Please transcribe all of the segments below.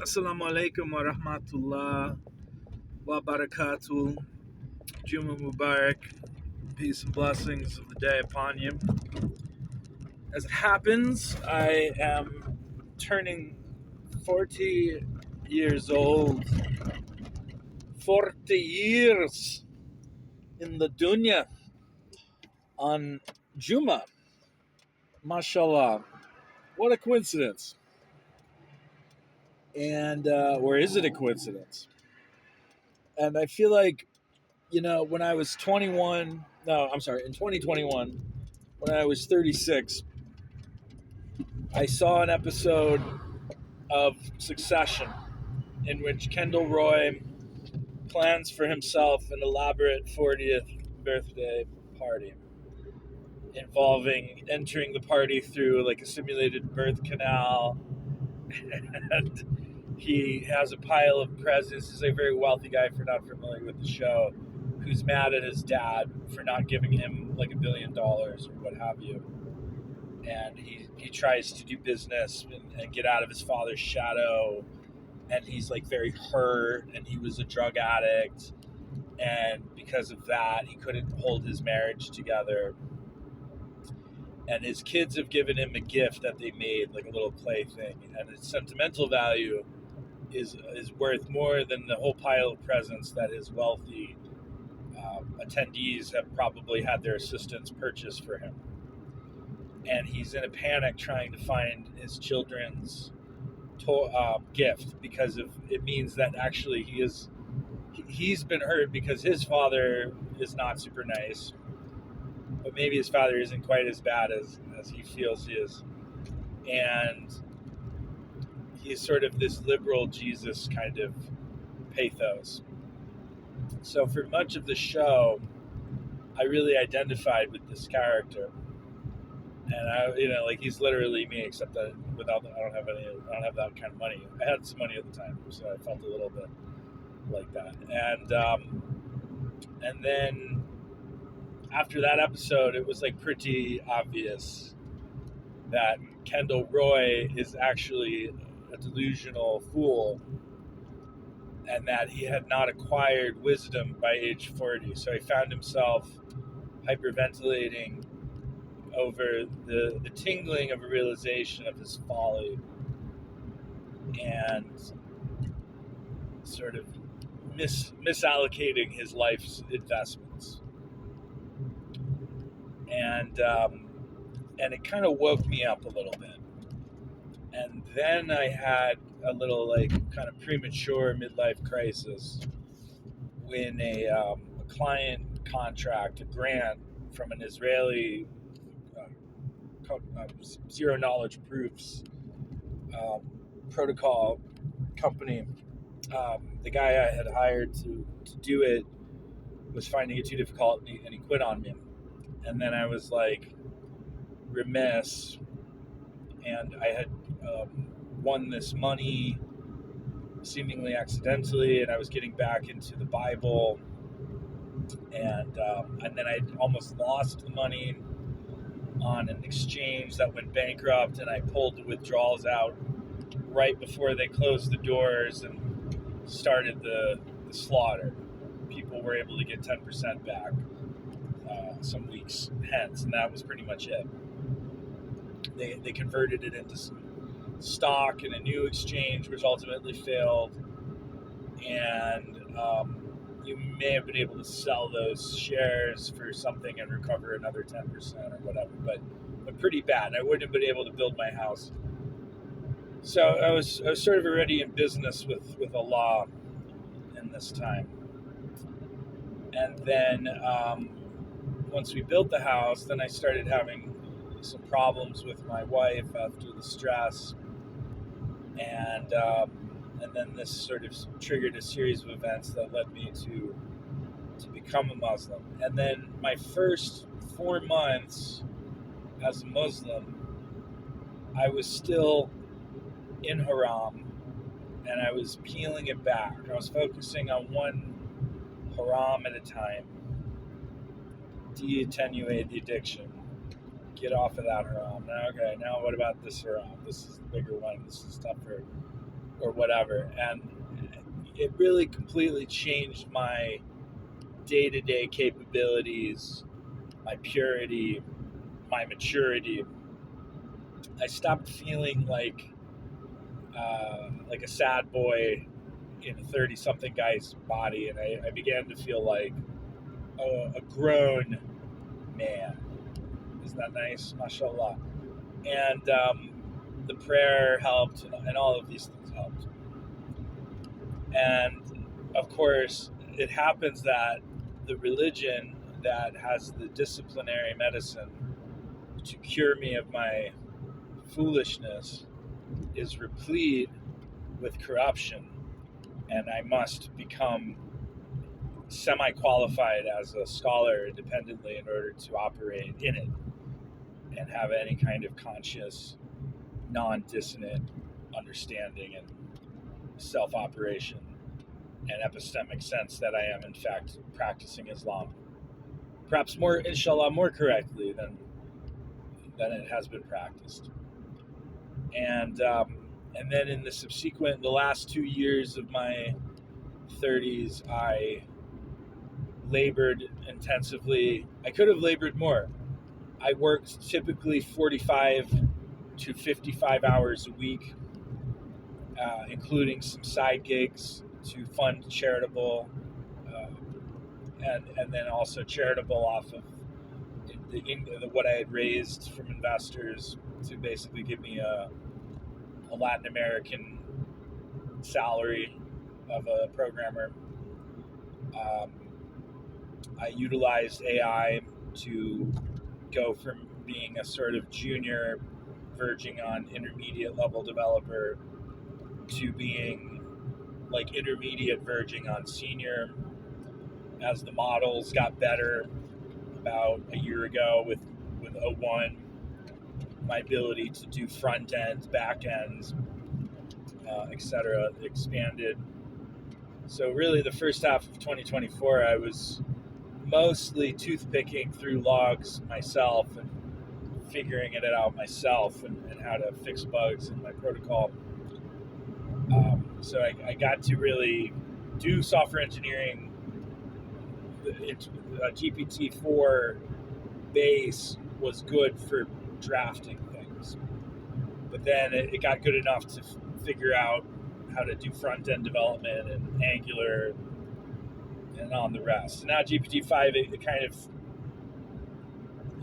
Assalamu alaikum wa rahmatullah wa barakatuh. Juma Mubarak. Peace and blessings of the day upon you. As it happens, I am turning 40 years old. 40 years in the dunya on Juma. MashaAllah. What a coincidence. And, or is it a coincidence? And I feel like, when I was 21, no, I'm sorry, in 2021, when I was 36, I saw an episode of Succession in which Kendall Roy plans for himself an elaborate 40th birthday party involving entering the party through like a simulated birth canal. And he has a pile of presents. He's a very wealthy guy, if you're not familiar with the show, who's mad at his dad for not giving him like $1 billion or what have you. And he tries to do business and get out of his father's shadow. And he's like very hurt, and he was a drug addict. And because of that, he couldn't hold his marriage together. And his kids have given him a gift that they made, like a little plaything. And its sentimental value is worth more than the whole pile of presents that his wealthy attendees have probably had their assistants purchase for him. And he's in a panic trying to find his children's gift, because it means that actually he's been hurt because his father is not super nice, but maybe his father isn't quite as bad as he feels he is. And he's sort of this liberal Jesus kind of pathos. So for much of the show, I really identified with this character. And I, he's literally me, except that I don't have that kind of money. I had some money at the time, so I felt a little bit like that. And then after that episode, it was like pretty obvious that Kendall Roy is actually a delusional fool, and that he had not acquired wisdom by age 40. So he found himself hyperventilating over the tingling of a realization of his folly, and sort of misallocating his life's investments. And it kind of woke me up a little bit. And then I had a little like kind of premature midlife crisis when a client contract, a grant from an Israeli zero knowledge proofs protocol company. The guy I had hired to do it was finding it too difficult, and he quit on me. And then I was like remiss, and I had won this money seemingly accidentally, and I was getting back into the Bible, and then I almost lost the money on an exchange that went bankrupt, and I pulled the withdrawals out right before they closed the doors and started the slaughter. People were able to get 10% back some weeks hence, and that was pretty much it. They converted it into some stock in a new exchange, which ultimately failed, and you may have been able to sell those shares for something and recover another 10% or whatever, but pretty bad. I wouldn't have been able to build my house. So I was sort of already in business with Allah in this time. And then once we built the house, then I started having some problems with my wife after the stress, and then this sort of triggered a series of events that led me to become a Muslim. And then my first 4 months as a Muslim, I was still in haram, and I was peeling it back. I was focusing on one haram at a time. De-attenuate the addiction. Get off of that haram. Now, okay, now what about this haram? This is the bigger one. This is tougher. or whatever. And it really completely changed my day-to-day capabilities, my purity, my maturity. I stopped feeling like a sad boy in a 30-something guy's body, and I began to feel like a grown man. Isn't that nice? MashaAllah. And the prayer helped, and all of these things helped. And of course, it happens that the religion that has the disciplinary medicine to cure me of my foolishness is replete with corruption, and I must become semi-qualified as a scholar independently in order to operate in it and have any kind of conscious, non-dissonant understanding and self-operation and epistemic sense that I am in fact practicing Islam, perhaps more, inshallah, more correctly than it has been practiced. And then in the last 2 years of my 30s, I labored intensively. I could have labored more. I worked typically 45 to 55 hours a week, including some side gigs to fund charitable, and then also charitable off of what I had raised from investors to basically give me a Latin American salary of a programmer. I utilized AI to go from being a sort of junior verging on intermediate level developer to being like intermediate verging on senior as the models got better about a year ago with O1. My ability to do front end, back end, etc. expanded. So really the first half of 2024, I was mostly toothpicking through logs myself and figuring it out myself and how to fix bugs in my protocol. So I got to really do software engineering. GPT-4 base was good for drafting things, but then it got good enough to figure out how to do front-end development and Angular and on the rest. And now GPT-5, it kind of,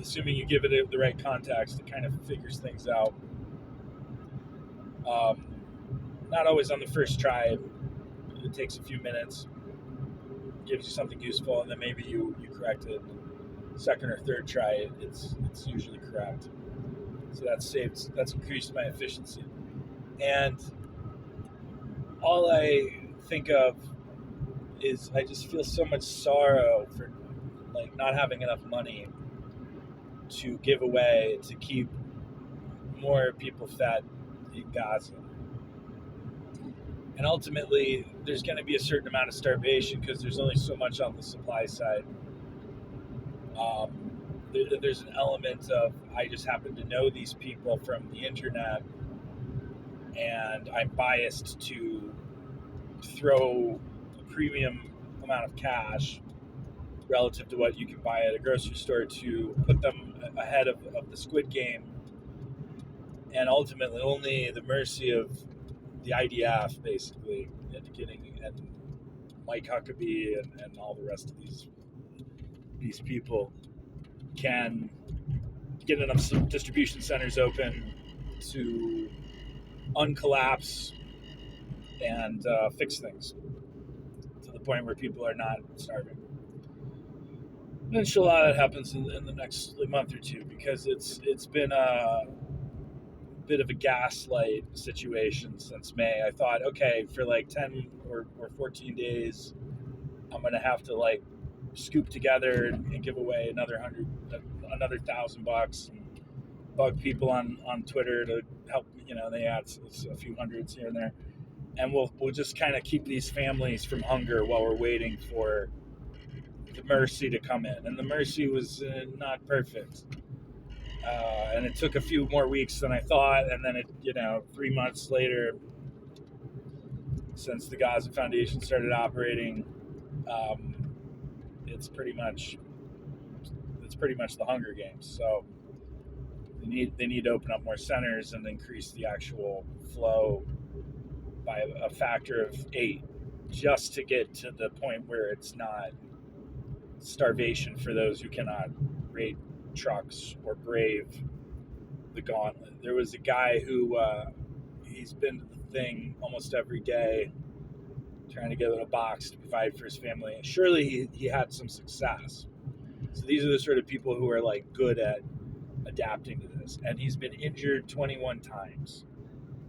assuming you give it the right context, it kind of figures things out. Not always on the first try. It takes a few minutes, gives you something useful, and then maybe you correct it. Second or third try, it's usually correct. So that's increased my efficiency. And all I think of is I just feel so much sorrow for like not having enough money to give away to keep more people fed in Gaza. And ultimately, there's going to be a certain amount of starvation because there's only so much on the supply side. There's an element of I just happen to know these people from the internet, and I'm biased to throw a premium amount of cash relative to what you can buy at a grocery store to put them ahead of the Squid Game, and ultimately only the mercy of the IDF, basically, and Mike Huckabee and all the rest of these people can get enough distribution centers open to uncollapse and fix things to the point where people are not starving. And inshallah, that happens in the next month or two, because it's been a bit of a gaslight situation since May. I thought, okay, for like 10 or 14 days, I'm going to have to like scoop together and give away another $1,000 and bug people on Twitter to help, they add a few hundreds here and there. And we'll just kind of keep these families from hunger while we're waiting for the mercy to come in. And the mercy was not perfect. And it took a few more weeks than I thought. And then 3 months later, since the Gaza Foundation started operating, it's pretty much the Hunger Games. So they need to open up more centers and increase the actual flow by a factor of 8, just to get to the point where it's not starvation for those who cannot raid trucks or brave the gauntlet. There was a guy who he's been to the thing almost every day, trying to get a box to provide for his family. Surely he had some success. So these are the sort of people who are like good at adapting to this. And he's been injured 21 times.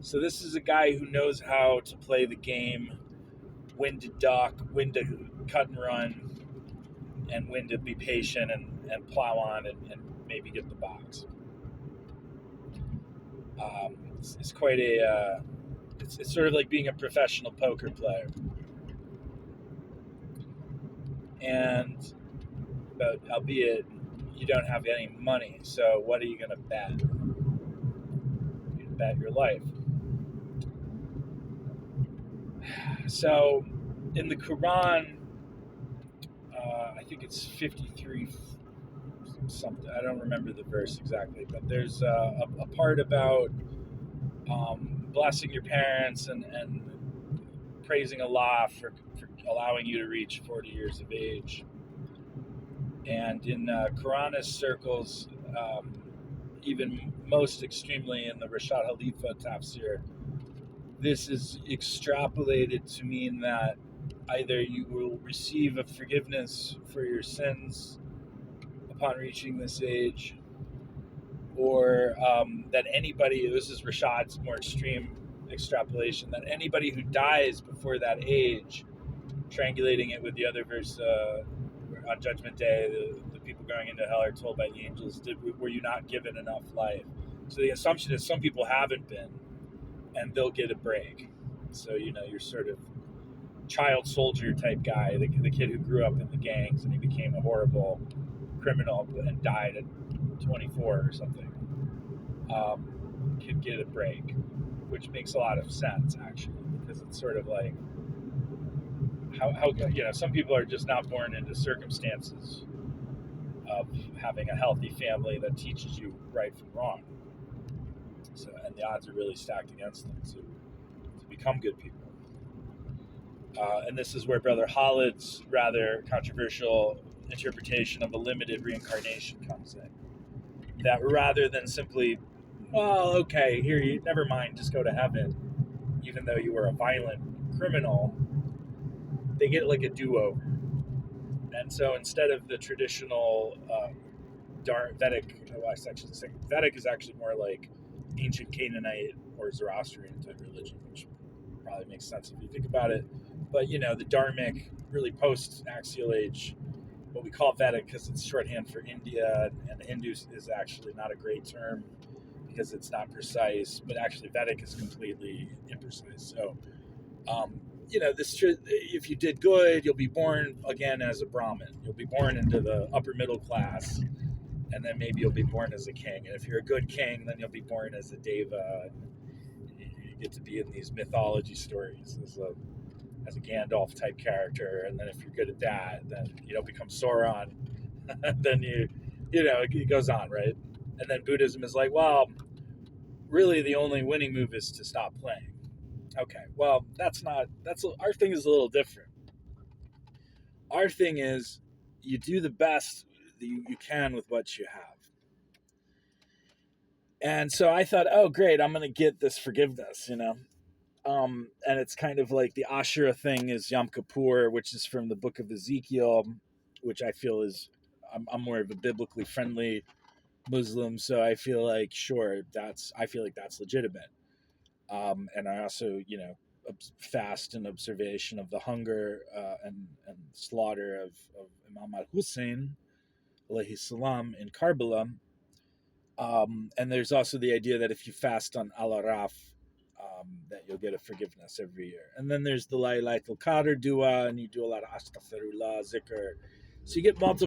So this is a guy who knows how to play the game, when to duck, when to cut and run, and when to be patient and plow on and maybe get the box. It's quite a... it's sort of like being a professional poker player. And, but albeit you don't have any money, so what are you going to bet? You bet your life. So in the Quran, I think it's 53 something, I don't remember the verse exactly, but there's a part about blessing your parents and praising Allah for allowing you to reach 40 years of age. And in Quranist circles, even most extremely in the Rashad Khalifa tafsir, this is extrapolated to mean that either you will receive a forgiveness for your sins upon reaching this age, or that anybody, this is Rashad's more extreme extrapolation, that anybody who dies before that age, triangulating it with the other verse on Judgment Day, the people going into hell are told by the angels, were you not given enough life? So the assumption is some people haven't been, and they'll get a break. So, you're sort of child soldier type guy, the kid who grew up in the gangs and he became a horrible criminal and died at 24 or something, could get a break, which makes a lot of sense, actually, because it's sort of like, how some people are just not born into circumstances of having a healthy family that teaches you right from wrong. So, and the odds are really stacked against them to become good people. And this is where Brother Khalid's rather controversial interpretation of a limited reincarnation comes in. That rather than simply, well, okay, never mind, just go to heaven, even though you were a violent criminal, they get like a do-over. And so instead of the traditional Vedic, Vedic is actually more like ancient Canaanite or Zoroastrian type religion, which probably makes sense if you think about it. But, the Dharmic, really post-axial age, what we call Vedic because it's shorthand for India, and Hindu is actually not a great term because it's not precise, but actually Vedic is completely imprecise. So, if you did good, you'll be born again as a Brahmin. You'll be born into the upper middle class, and then maybe you'll be born as a king. And if you're a good king, then you'll be born as a Deva. You get to be in these mythology stories as a Gandalf type character. And then if you're good at that, then you don't become Sauron. Then it goes on, right? And then Buddhism is like, well, really the only winning move is to stop playing. Okay, well, our thing is a little different. Our thing is you do the best that you can with what you have. And so I thought, oh, great, I'm going to get this forgiveness, and it's kind of like the Ashura thing is Yom Kippur, which is from the book of Ezekiel, which I feel is, I'm more of a biblically friendly Muslim, so I feel like, that's legitimate. And I also, fast and observation of the hunger and slaughter of Imam al-Hussein, alayhi salam, in Karbala. And there's also the idea that if you fast on Al-Araf, that you'll get a forgiveness every year. And then there's the Laylatul Qadr dua, and you do a lot of astaghfirullah, zikr. So you get multiple